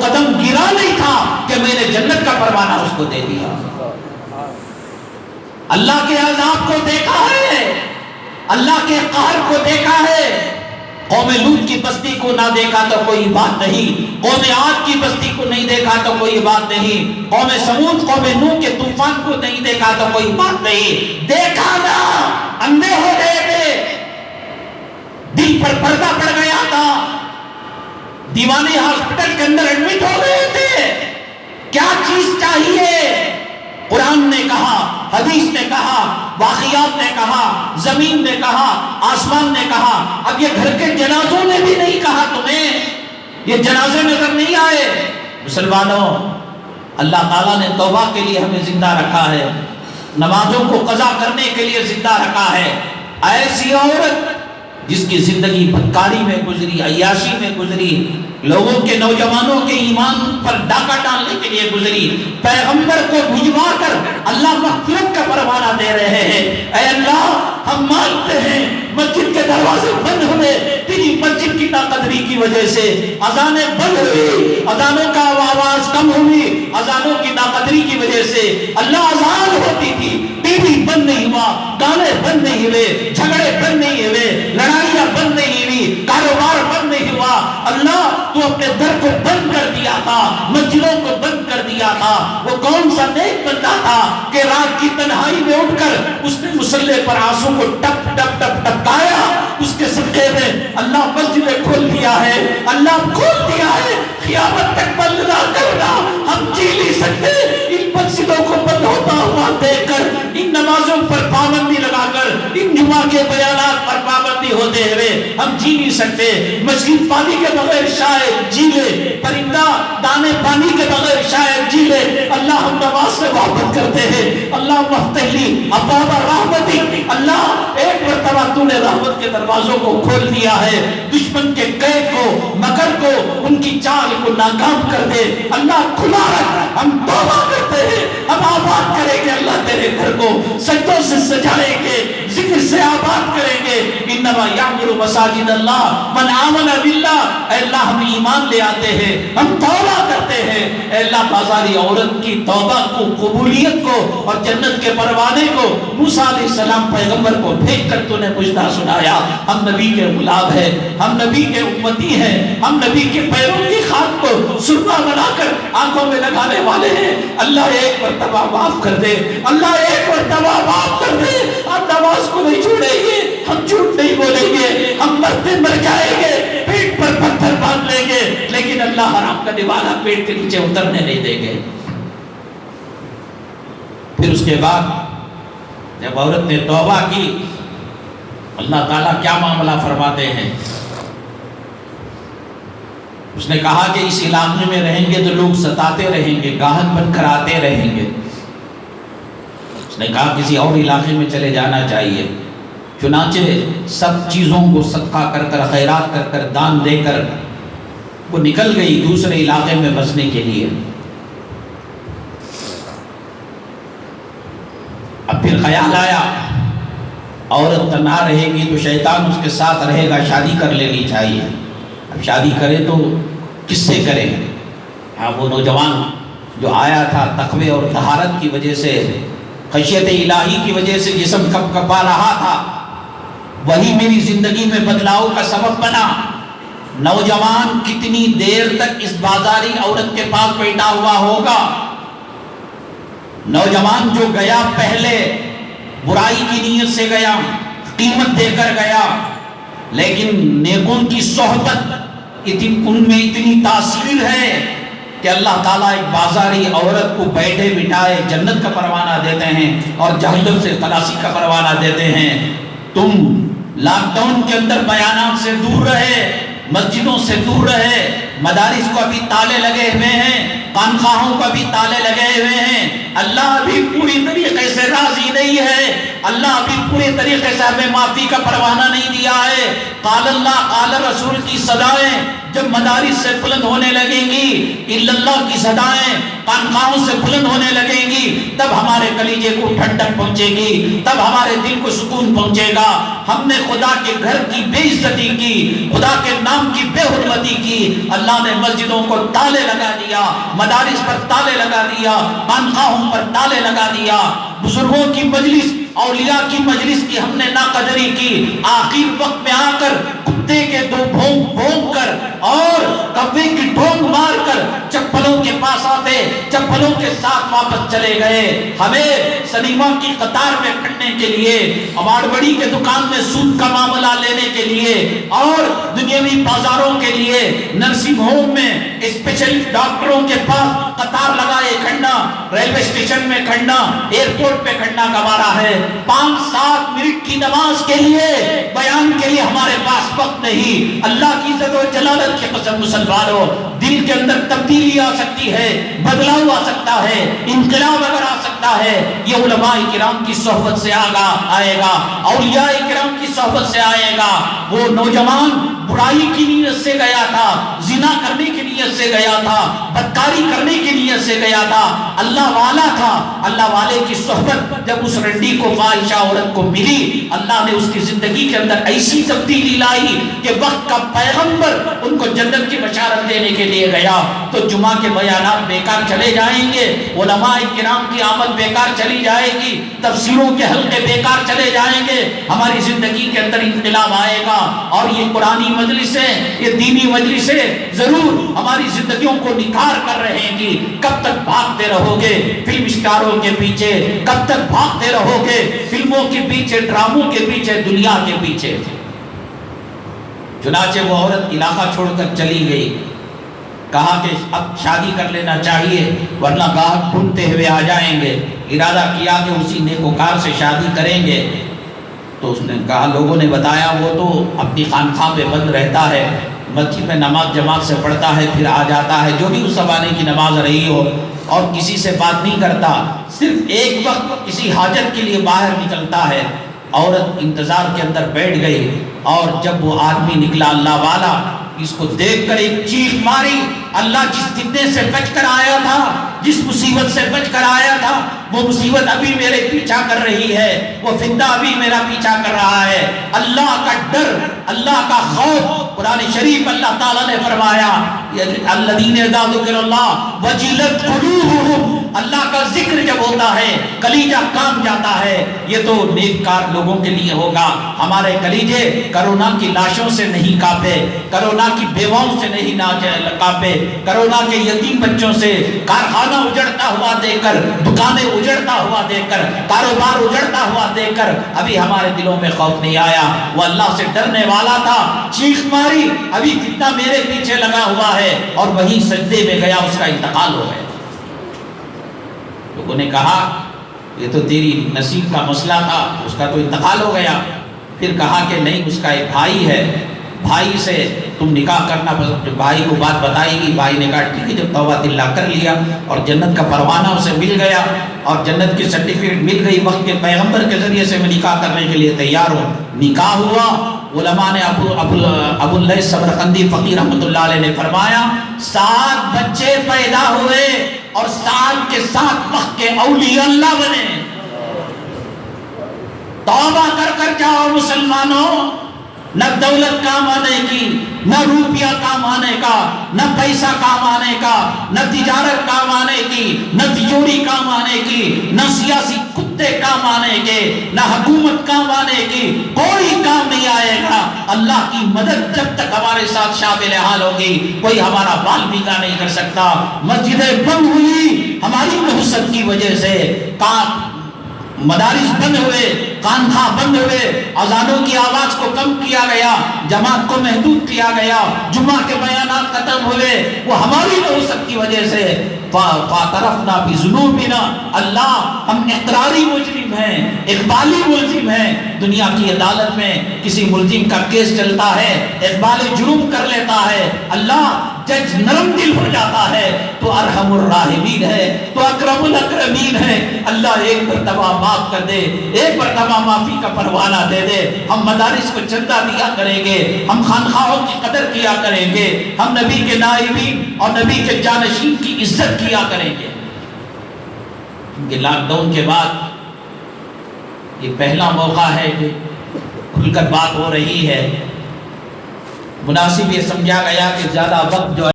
قدم گرا نہیں تھا کہ میں نے جنت کا پروانہ اس کو دے دیا۔ اللہ کے عذاب کو دیکھا ہے، اللہ کے قہر کو دیکھا ہے۔ قوم لوط کی بستی کو نہ دیکھا تو کوئی بات نہیں، قوم عاد کی بستی کو نہیں دیکھا تو کوئی بات نہیں، قوم سمود قوم نوح کے طوفان کو نہیں دیکھا تو کوئی بات نہیں۔ دیکھا نا، اندھے ہو گئے تھے، دل پر پردہ پڑ گیا تھا، دیوانے ہاسپٹل کے اندر ایڈمٹ ہو گئے تھے۔ کیا چیز چاہیے؟ قرآن نے کہا، حدیث نے کہا، واقعات نے کہا، زمین نے کہا، آسمان نے کہا۔ اب یہ گھر کے جنازوں نے بھی نہیں کہا تمہیں، یہ جنازے نظر نہیں آئے۔ مسلمانوں، اللہ تعالیٰ نے توبہ کے لیے ہمیں زندہ رکھا ہے، نمازوں کو قضا کرنے کے لیے زندہ رکھا ہے۔ ایسی عورت جس کی زندگی بدکاری میں گزری، عیاشی میں گزری، لوگوں کے نوجوانوں کے ایمان پر ڈاکہ ڈالنے کے لیے گزری، پیغمبر کو بھجوا کر اللہ مغفرت کا پروانہ دے رہے ہیں۔ اے اللہ، ہم مانتے ہیں مسجد کے دروازے بند ہوئے تیری مسجد کی ناقدری کی وجہ سے، اذانیں بند ہوئی، اذانوں کا آواز کم ہوئی اذانوں کی ناقدری کی وجہ سے۔ اللہ اذان ہوتی تھی، ٹی وی بند نہیں ہوا، گانے بند نہیں ہوئے، جھگڑے بند نہیں ہوئے، لڑائیاں بند نہیں ہوئی، کاروبار بند نہیں ہوا۔ اللہ تو اپنے در کو بند کر دیا تھا، مسجدوں کو بند کر دیا تھا۔ وہ کون سا نیک بندہ تھا کہ رات کی تنہائی میں اٹھ کر اس نے مصلے پر آنسو کو ٹپ ٹپ ٹپ ٹپکایا، اس کے صدقے میں اللہ مسجدیں کھول دیا ہے، اللہ کھول دیا ہے۔ قیامت تک بند نہ کرنا، ہم جی نہیں سکتے ان مسجدوں کو بند ہوتا ہوا دیکھ کر، ان نمازوں پر پابندی لگا کر، ان جمعہ کے بیانات پر پابندی ہوتے ہوئے ہم جی نہیں سکتے۔ مسجد پانی کے بغیر شاید جی لے، پرندہ دانے پانی کے بغیر شاید جی لے۔ اللہ ہم نماز سے محبت کرتے ہیں۔ اللہ مفتح لی ابواب رحمتی، اللہ ایک مرتبہ تو نے رحمت کے دروازوں کو کھول دیا ہے، دشمن کے قید کو، مکر کو، ان کی چال کو ناکام کر دے۔ اللہ کھلا رکھ، ہم توبہ کرتے ہیں، ہم آباد کریں گے اللہ تیرے گھر کو، سجدوں سے سجائیں گے، ذکر سے آباد کریں گے۔ انما یعمر مساجد اللہ من آمن باللہ، اے اللہ ہم ایمان لے آتے ہیں، ہم توبہ کرتے ہیں۔ اے اللہ بازاری عورت کی توبہ کو، قبولیت کو اور جنت کے پروانے کو موسیٰ علیہ السلام پیغمبر کو بھیج کر تو نے مجدہ سنایا۔ ہم نبی کے غلام ہیں، ہم نبی کے امتی ہیں، ہم نبی کے پیروں کی خاک کو سرما بنا کر آنکھوں میں لگانے والے ہیں۔ اللہ ایک مرتبہ معاف کر دے، اللہ ایک مرتبہ معاف کر دے۔ ہم نماز کو نہیں چھوڑیں گے، ہم جھوٹ نہیں بولیں گے، ہم مرتے مر جائیں گے، پیٹ پر پتھر باندھ لیں گے، لیکن اللہ حرام کا نوالا پیٹ کے نیچے اترنے نہیں دیں گے۔ پھر اس کے بعد جب عورت نے توبہ کی، اللہ تعالیٰ کیا معاملہ فرماتے ہیں؟ اس نے کہا کہ اس علاقے میں رہیں گے تو لوگ ستاتے رہیں گے، گاہک بن کر آتے رہیں گے۔ اس نے کہا کسی اور علاقے میں چلے جانا چاہیے۔ چنانچہ سب چیزوں کو صدقہ کر کر، خیرات کر کر، دان دے کر وہ نکل گئی دوسرے علاقے میں بسنے کے لیے۔ اب پھر خیال آیا عورت تنہا رہے گی تو شیطان اس کے ساتھ رہے گا، شادی کر لینی چاہیے۔ اب شادی کرے تو کس سے کرے؟ ہاں وہ نوجوان جو آیا تھا تقوی اور طہارت کی وجہ سے، خشیت الہی کی وجہ سے جسم کپ کپا رہا تھا، وہی میری زندگی میں بدلاؤ کا سبب بنا۔ نوجوان کتنی دیر تک اس بازاری عورت کے پاس بیٹھا ہوا ہوگا؟ نوجوان جو گیا پہلے برائی کی نیت سے گیا، قیمت دے کر گیا، لیکن نیکوں کی صحبت ان میں اتنی تاثیر ہے کہ اللہ تعالیٰ ایک بازاری عورت کو بیٹھے بٹھائے جنت کا پروانہ دیتے ہیں اور جہنم سے خلاصی کا پروانہ دیتے ہیں۔ تم لاک ڈاؤن کے اندر بیانات سے دور رہے، مسجدوں سے دور رہے، مدارس کو ابھی تالے لگے ہوئے ہیں، خانقاہوں کو بھی تالے لگے ہوئے ہیں۔ اللہ ابھی پوری طریقے سے راضی نہیں ہے، اللہ ابھی پوری طریقے سے ہمیں معافی کا پروانہ نہیں دیا ہے۔ قال اللہ قال رسول کی صدائیں جب مدارس سے بلند ہونے لگیں گی، इल्लल्लाह की सदाएं कानखाओं से बुलंद होने लगेंगी, तब हमारे कलीजे को ठंडक पहुंचेगी, तब हमारे दिल को सुकून पहुंचेगा। हमने खुदा के घर की बेइज्जती की, खुदा के नाम की बेहुरमती की, अल्लाह ने मस्जिदों को ताले लगा दिया, मदारिस पर ताले लगा दिया, खानखाहों पर ताले लगा दिया, बुजुर्गों की मजलिस, औलिया की मजलिस की हमने नाकदरी की। आखिर वक्त में आकर कुत्ते के दो भौंक भौंक कर और कब्बे की ठोंक मार कर चप्पलों के पास आते, चप्पलों के साथ वापस चले गए। हमें सनीमा की कतार में खड़ने के लिए, अवाड़बड़ी के दुकान में सूद का मामला लेने के लिए और दुनियावी बाजारों के लिए, नर्सिंग होम में स्पेशलिस्ट डॉक्टरों के पास कतार लगाए खड़ना, रेलवे स्टेशन में खड़ना, एयरपोर्ट पे खड़ना गवारा है। 5-7 मिनट की नमाज के लिए, बयान के लिए हमारे पास वक्त नहीं। अल्लाह की इज्जत और जलालत की कसम मुसलमानों, दिल के अंदर तब्दीली आ सकती है, बदलाव आ सकता है, इनकलाब अगर आ सकता है, ये उलमाए किराम की सोहबत से आएगा, औलियाए किराम की सोहबत से आएगा। वो नौजवान बुराई की नीयत से गया था, जिना करने की नीयत से गया था, बदकारी करने की नीयत से गया था, अल्लाह वाला था। अल्लाह वाले की सोहबत जब उस रंडी को, फाहिशा औरत को मिली, अल्लाह ने उसकी जिंदगी के अंदर ऐसी तब्दीली लाई कि वक्त का पैगंबर उनको जन्नत की बशारत देने के लिए गया। तो जुमा के बयानात बेकार चले जाएंगे, उलमाए किराम की आमद बेकार चली जाएगी, तफसीरों के हल्के बेकार चले जाएंगे, हमारी जिंदगी के अंदर इनकलाब आएगा। और ये कुरानी मजलिसें, ये दीनी मजलिसें जरूर हमारी जिंदगियों को निखार कर रहेंगी। कब तक भागते रहोगे फिल्म स्टारों के पीछे, कब तक भागते रहोगे फिल्मों के पीछे, ड्रामों के पीछे, दुनिया के पीछे। चुनाचे वो औरत इलाका छोड़कर चली गई, कहा कि अब शादी कर लेना चाहिए वरना गाहक ढूंढते हुए आ जाएंगे। इरादा किया कि उसी नेकोकार से शादी करेंगे। तो उसने कहा, लोगों ने बताया वो तो अपनी खानखा पे बंद रहता है, मस्जिद में नमाज जमात से पढ़ता है, फिर आ जाता है, जो भी उस ज़माने की नमाज रही हो, और किसी से बात नहीं करता, सिर्फ एक वक्त किसी हाजत के लिए बाहर निकलता है। औरत इंतजार के अंदर बैठ गई और जब वो आदमी निकला अल्लाह वाला, इसको देखकर एक चीख मारी। अल्लाह जिस फितने से बचकर आया था, जिस मुसीबत से बचकर आया था, वो मुसीबत अभी मेरे पीछा कर रही है, वो फितना अभी मेरा पीछा कर रहा है। अल्लाह का डर, अल्लाह का खौफ, कुरान शरीफ अल्लाह ताला ने फरमाया, अल्लज़ीना इज़ा ज़ुकिरल्लाह वजिलत क़ुलूबुहुम, अल्लाह का जिक्र जब होता है कलीजा कांप जाता है। ये तो नेककार लोगों के लिए होगा। हमारे कलीजे कोरोना की लाशों से नहीं कांपे, कोरोना की बेवाओं से नहीं कांपे, कोरोना के यतीम बच्चों से, कारखाना उजड़ता हुआ देखकर, दुकानें उजड़ता हुआ देखकर, कारोबार उजड़ता हुआ देखकर अभी हमारे दिलों में खौफ नहीं आया। वो अल्लाह से डरने वाला था, चीख मारी, अभी कितना मेरे पीछे लगा हुआ है, और वही सजदे में गया, उसका इंतकाल हो गया। लोगों ने कहा ये तो तेरी नसीब का मसला था, उसका तो इंतकाल हो गया। फिर कहा कि नहीं, उसका एक भाई है, भाई से तुम निकाह करना। भाई को बात बताएगी, भाई ने कहा ठीक है। जब तौबा दिल्ला कर लिया और जन्नत का परवाना उसे मिल गया और जन्नत की सर्टिफिकेट मिल गई, वक्त के पैगंबर के जरिए से मैं निकाह करने के लिए तैयार हूँ। निकाह हुआ। उलमा ने अबुल लैस समरकंदी फकीर रहमतुल्लाह अलैह ने फरमाया, 7 बच्चे पैदा हुए और 7 के 7 वक्त के औलिया अल्लाह बने। तौबा कर कर जाओ मुसलमानों, न दौलत काम आने की, न रुपया काम आने का, न पैसा काम आने का, न तिजारत काम आने की, न तिजोरी काम आने की, न सियासी कुत्ते काम आने के, न हुकूमत काम आने की, कोई काम नहीं आएगा। अल्लाह की मदद जब तक हमारे साथ शामिल हाल होगी, कोई हमारा बाल बीगा नहीं कर सकता। मस्जिदें बंद हुई हमारी नहुसत की वजह से, मदारिस बंद हुए, खानखा बंद हुए, अजानों की आवाज को कम किया गया, जमात को महदूद किया गया, जुम्मा के बयानात खत्म हुए, वो हमारी नहुसत की वजह से। फ़ातरफ़ना बिज़ुनूबिना, अल्लाह हम इक़रारी मुजरिम हैं, इक़बाली मुलजिम हैं। दुनिया की अदालत में किसी मुलजिम का केस चलता है, इक़बाल जुर्म कर लेता है, अल्लाह جج نرم دل ہو جاتا ہے تو ارحم الراحمین ہے، تو اکرم الاکرمین ہے۔ اللہ ایک مرتبہ معاف کر دے، ایک مرتبہ معافی کا پروانہ دے دے۔ ہم مدارس کو چندہ دیا کریں گے، ہم خانخواہوں کی قدر کیا کریں گے، ہم نبی کے نائبین اور نبی کے جانشین کی عزت کیا کریں گے۔ کیونکہ لاک ڈاؤن کے بعد یہ پہلا موقع ہے کہ کھل کر بات ہو رہی ہے۔ مناسب یہ سمجھا گیا کہ زیادہ وقت جو